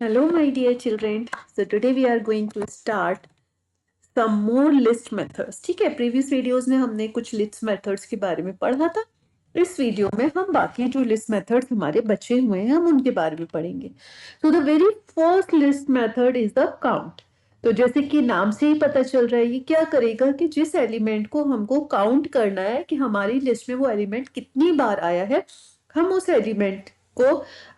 Hello, my dear children. So today we are going to start some more list methods. ठीक है, previous videos में हमने कुछ list methods के बारे में पढ़ा था. इस वीडियो में हम बाकी जो लिस्ट मेथड्स हमारे बचे हुए हैं हम उनके बारे में पढ़ेंगे. So the very first list method is the count. तो जैसे कि नाम से ही पता चल रहा है ये क्या करेगा कि जिस एलिमेंट को हमको काउंट करना है कि हमारी लिस्ट में वो एलिमेंट कितनी बार आया है, हम उस एलिमेंट को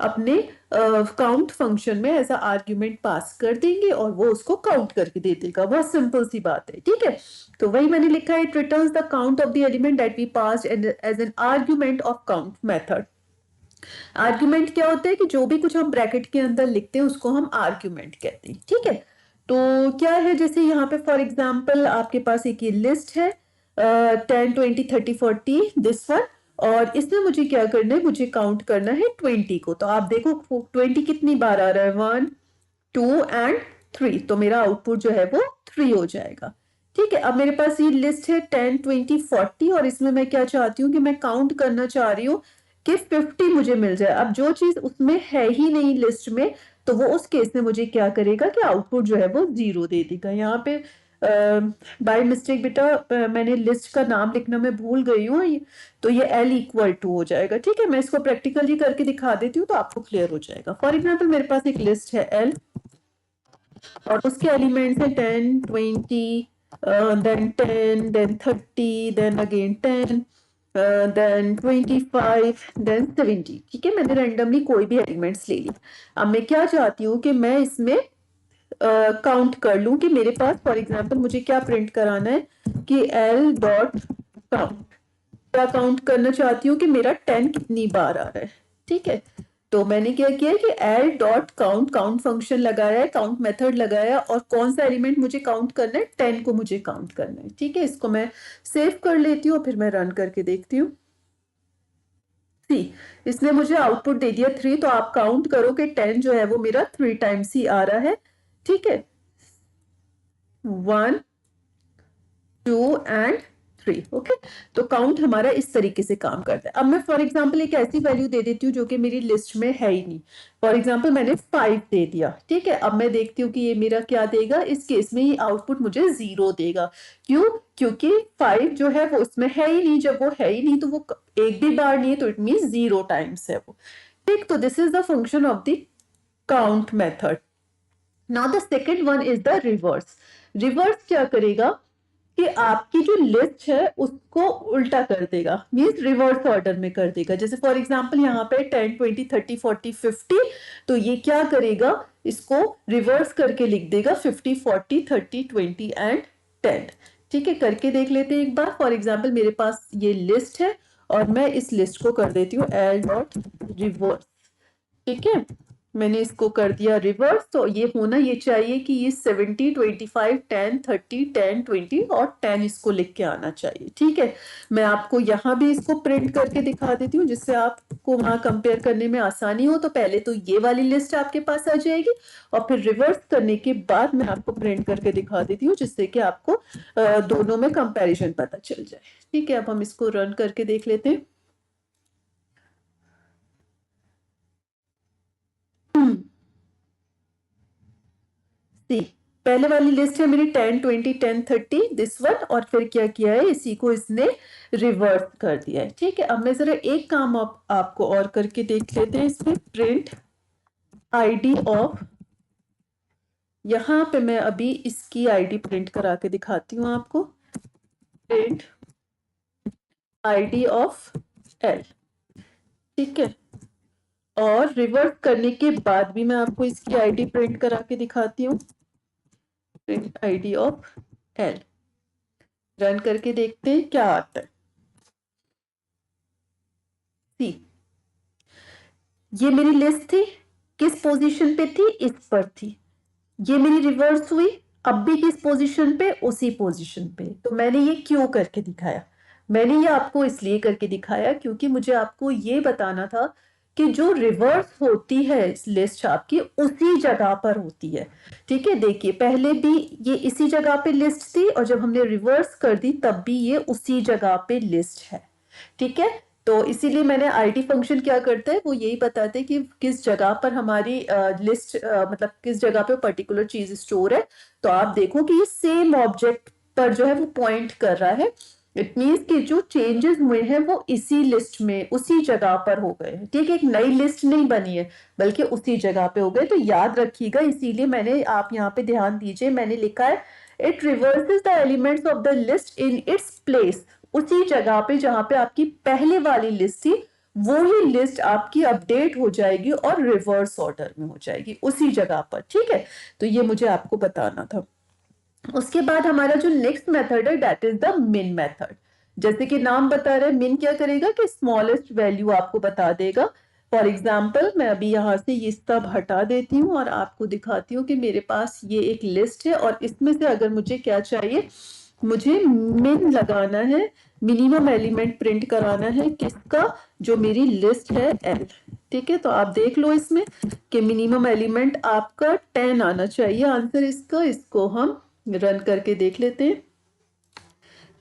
अपने काउंट फंक्शन में एज अ आर्ग्यूमेंट पास कर देंगे और वो उसको काउंट करके दे देगा. बहुत सिंपल सी बात है. ठीक है, तो वही मैंने लिखा है, it returns the count of the element that we passed as an argument of count method. Argument क्या होता है कि जो भी कुछ हम ब्रैकेट के अंदर लिखते हैं उसको हम आर्ग्यूमेंट कहते हैं. ठीक है, तो क्या है, जैसे यहाँ पे फॉर एग्जांपल आपके पास एक ये लिस्ट है 10 20 30 40 दिस वन, और इसमें मुझे क्या करना है, मुझे काउंट करना है 20 को. तो आप देखो 20 कितनी बार आ रहा है, 1 2 एंड 3, तो मेरा आउटपुट जो है वो 3 हो जाएगा. ठीक है, अब मेरे पास ये लिस्ट है 10 20 40 और इसमें मैं क्या चाहती हूँ कि मैं काउंट करना चाह रही हूँ कि 50 मुझे मिल जाए. अब जो चीज उसमें है ही नहीं लिस्ट में, तो वो उस केस में मुझे क्या करेगा कि आउटपुट जो है वो 0 दे देगा. यहाँ पे बाय मिस्टेक बेटा मैंने लिस्ट का नाम लिखना मैं भूल गई हूँ, तो ये L इक्वल टू हो जाएगा. ठीक है, मैं इसको प्रैक्टिकली करके दिखा देती हूँ तो आपको क्लियर हो जाएगा. फॉर एग्जाम्पल मेरे पास एक लिस्ट है L और उसके एलिमेंट्स है 10 20 then 10 then 30 then again 10 then 25 then 70. ठीक है, मैंने रैंडमली कोई भी एलिमेंट्स ले ली. अब मैं क्या चाहती हूँ कि मैं इसमें काउंट कर लूं कि मेरे पास फॉर एग्जांपल मुझे क्या प्रिंट कराना है कि L डॉट काउंट, क्या काउंट करना चाहती हूँ कि मेरा 10 कितनी बार आ रहा है. ठीक है, तो मैंने क्या किया कि L dot count, count function लगाया है, काउंट मेथड लगाया और कौन सा एलिमेंट मुझे काउंट करना है, 10 को मुझे काउंट करना है. ठीक है, इसको मैं सेव कर लेती हूँ, फिर मैं रन करके देखती हूँ. सी, इसने मुझे आउटपुट दे दिया 3, तो आप काउंट करो कि 10 जो है वो मेरा 3 टाइम्स ही आ रहा है. ठीक है, 1 2 एंड 3. ओके, तो काउंट हमारा इस तरीके से काम करता है. अब मैं फॉर एग्जांपल एक ऐसी वैल्यू दे देती हूँ जो कि मेरी लिस्ट में है ही नहीं. फॉर एग्जांपल मैंने 5 दे दिया. ठीक है, अब मैं देखती हूँ कि ये मेरा क्या देगा. इस केस में ये आउटपुट मुझे 0 देगा. क्यों? क्योंकि 5 जो है वो उसमें है ही नहीं. जब वो है ही नहीं तो वो एक भी बार नहीं है, तो इट मीन 0 टाइम्स है वो. ठीक, तो this is the function of the count method. Now the second one is the reverse. Reverse क्या करेगा कि आपकी जो लिस्ट है उसको उल्टा कर देगा, मीन्स रिवर्स ऑर्डर में कर देगा. जैसे फॉर एग्जांपल यहाँ पे 10 20 30 40 50, तो ये क्या करेगा, इसको रिवर्स करके लिख देगा 50 40 30 20 एंड 10. ठीक है, करके देख लेते हैं एक बार. फॉर एग्जांपल मेरे पास ये लिस्ट है और मैं इस लिस्ट को कर देती हूँ L डॉट रिवर्स. ठीक है, मैंने इसको कर दिया रिवर्स. तो ये होना ये चाहिए कि ये 70 25 10 30 10 20 और 10 इसको लिख के आना चाहिए. ठीक है, मैं आपको यहाँ भी इसको प्रिंट करके दिखा देती हूँ जिससे आपको वहां कंपेयर करने में आसानी हो. तो पहले तो ये वाली लिस्ट आपके पास आ जाएगी और फिर रिवर्स करने के बाद मैं आपको प्रिंट करके दिखा देती हूँ जिससे कि आपको दोनों में कंपेरिजन पता चल जाए. ठीक है, अब हम इसको रन करके देख लेते हैं. सी, पहले वाली लिस्ट है मेरी 10 20 10 30 दिस वन, और फिर क्या किया है, इसी को इसने रिवर्स कर दिया है. ठीक है, अब मैं जरा एक काम आपको और करके देख लेते हैं. इसमें प्रिंट आईडी ऑफ, यहां पे मैं अभी इसकी आईडी प्रिंट करा के दिखाती हूँ आपको. Print ID of L. ठीक है, और रिवर्स करने के बाद भी मैं आपको इसकी आईडी प्रिंट करा के दिखाती हूँ. Print ID of L, run करके देखते हैं क्या आता है. सी, ये मेरी लिस्ट थी, किस पोजीशन पे थी, इस पर थी. ये मेरी रिवर्स हुई, अब भी किस पोजीशन पे, उसी पोजीशन पे. तो मैंने ये क्यों करके दिखाया, मैंने ये आपको इसलिए करके दिखाया क्योंकि मुझे आपको ये बताना था कि जो रिवर्स होती है लिस्ट आपकी उसी जगह पर होती है. ठीक है, देखिए पहले भी ये इसी जगह पे लिस्ट थी और जब हमने रिवर्स कर दी तब भी ये उसी जगह पे लिस्ट है. ठीक है, तो इसीलिए मैंने आईडी फंक्शन क्या करता है, वो यही बताते हैं कि किस जगह पर हमारी लिस्ट मतलब किस जगह पे पर्टिकुलर चीज स्टोर है। तो आप देखो कि ये सेम ऑब्जेक्ट पर जो है वो पॉइंट कर रहा है। इट मीन्स कि जो चेंजेस हुए हैं वो इसी लिस्ट में उसी जगह पर हो गए हैं। ठीक है, एक नई लिस्ट नहीं बनी है बल्कि उसी जगह पे हो गए। तो याद रखिएगा, इसीलिए मैंने, आप यहाँ पे ध्यान दीजिए, मैंने लिखा है it reverses the elements of the list in its place. उसी जगह पे जहां पे आपकी पहले वाली लिस्ट थी वो ही लिस्ट आपकी अपडेट हो जाएगी और रिवर्स ऑर्डर में हो जाएगी उसी जगह पर। ठीक है, तो ये मुझे आपको बताना था। उसके बाद हमारा जो नेक्स्ट मेथड है दैट इज द मिन मेथड। जैसे कि नाम बता रहे, मिन क्या करेगा कि स्मॉलेस्ट वैल्यू आपको बता देगा। फॉर एग्जाम्पल मैं अभी यहाँ से ये सब हटा देती हूँ और आपको दिखाती हूँ कि मेरे पास ये एक लिस्ट है और इसमें से अगर मुझे क्या चाहिए, मुझे मिन लगाना है, मिनिमम एलिमेंट प्रिंट कराना है किसका, जो मेरी लिस्ट है एल। ठीक है, तो आप देख लो इसमें कि मिनिमम एलिमेंट आपका 10 आना चाहिए आंसर इसका। इसको हम रन करके देख लेते हैं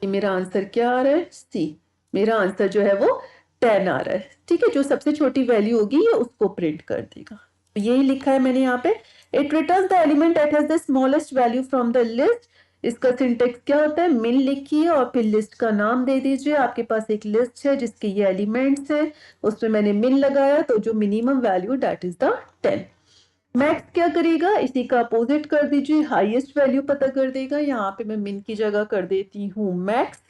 कि मेरा आंसर क्या आ रहा है। सी, मेरा आंसर जो है वो 10 आ रहा है। ठीक है, जो सबसे छोटी वैल्यू होगी ये उसको प्रिंट कर देगा। तो यही लिखा है मैंने यहाँ पे, it returns the element that has the smallest value from the list. इसका सिंटेक्स क्या होता है, मिन लिखिए और फिर लिस्ट का नाम दे दीजिए। आपके पास एक लिस्ट है जिसके ये एलिमेंट्स है, उसमें मैंने मिन लगाया, तो जो minimum value that is the 10। Max क्या करेगा, इसी का अपोजिट कर दीजिए, हाईएस्ट वैल्यू पता कर देगा। यहाँ पे मैं मिन की जगह कर देती हूँ मैक्स।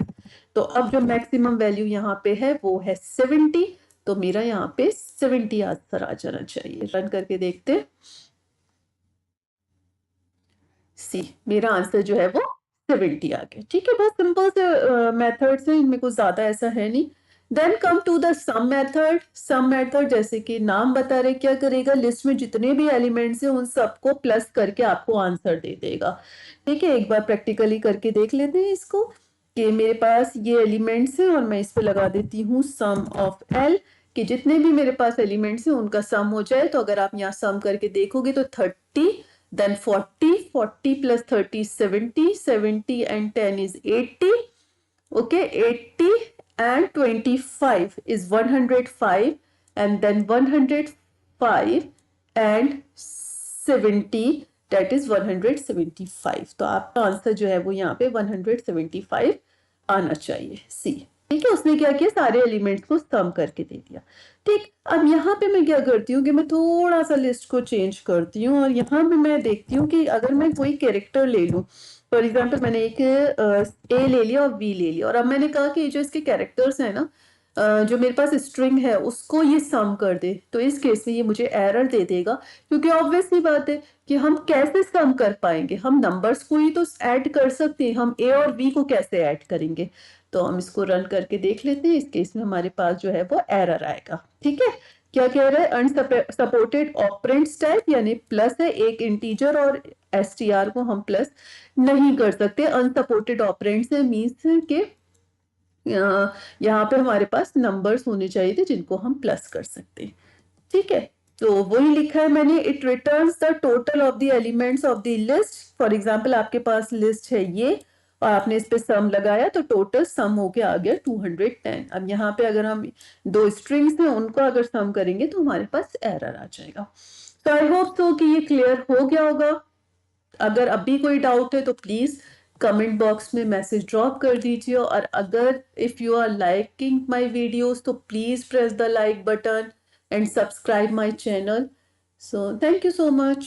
तो अब जो मैक्सिमम वैल्यू यहाँ पे है वो है 70। तो मेरा यहाँ पे 70 आंसर आ जाना चाहिए। रन करके देखते हैं। सी, मेरा आंसर जो है वो 70 आ गया। ठीक है, बहुत सिंपल से मेथड से, इनमें कुछ ज्यादा ऐसा है नहीं। Then come to the sum method. Sum method जैसे कि नाम बता रहे क्या करेगा, लिस्ट में जितने भी एलिमेंट्स हैं उन सबको प्लस करके आपको आंसर दे देगा। ठीक है, एक बार प्रैक्टिकली करके देख लेते हैं इसको कि मेरे पास ये एलिमेंट्स हैं और मैं इस पे लगा देती हूँ सम ऑफ एल, कि जितने भी मेरे पास एलिमेंट्स हैं उनका सम हो जाए। तो अगर आप यहाँ सम करके देखोगे तो 30, then 40, 40 plus 30 is 70, 70 and 10 is 80. Okay, 80 and 25 is 105, and then 105 and 70 that is 175। तो आपका आंसर जो है वो यहाँ पे 175 आना चाहिए। सी, ठीक है, उसने क्या किया, सारे एलिमेंट्स को सम करके दे दिया। ठीक, अब यहाँ पे मैं क्या करती हूँ कि मैं थोड़ा सा लिस्ट को चेंज करती हूँ और यहाँ पे मैं देखती हूँ कि अगर मैं कोई कैरेक्टर ले लूँ, फॉर एग्जाम्पल मैंने एक ए ले लिया और बी ले लिया, और अब मैंने कहा कि जो इसके कैरेक्टर्स है ना, जो मेरे पास स्ट्रिंग है उसको ये सम कर दे, तो इस केस में ये मुझे एरर दे देगा। क्योंकि ऑब्वियसली बात है कि हम कैसे सम कर पाएंगे, हम नंबर्स को ही तो ऐड कर सकते हैं, हम ए और बी को कैसे ऐड करेंगे। तो हम इसको रन करके देख लेते हैं। इस केस में हमारे पास जो है वो एरर आएगा। ठीक है, क्या कह रहा है, अनसपोर्टेड ऑपरेंड्स टाइप, यानी प्लस है एक इंटीजर और एसटीआर को हम प्लस नहीं कर सकते। अनसपोर्टेड ऑपरेंड्स है मीन्स के यहाँ पे हमारे पास नंबर्स होने चाहिए थे जिनको हम प्लस कर सकते हैं। ठीक है, तो वही लिखा है मैंने, it returns the total of the elements of the list. For example आपके पास लिस्ट है ये और आपने इस पे सम लगाया तो टोटल सम होके आ गया 210। अब यहाँ पे अगर हम दो स्ट्रिंग्स हैं उनको अगर सम करेंगे तो हमारे पास एरर आ जाएगा। तो आई होप सो कि ये क्लियर हो गया होगा। अगर अभी कोई डाउट है तो प्लीज कमेंट बॉक्स में मैसेज ड्रॉप कर दीजिए, और अगर if you are liking my videos तो please press the like button and subscribe my channel. So thank you so much.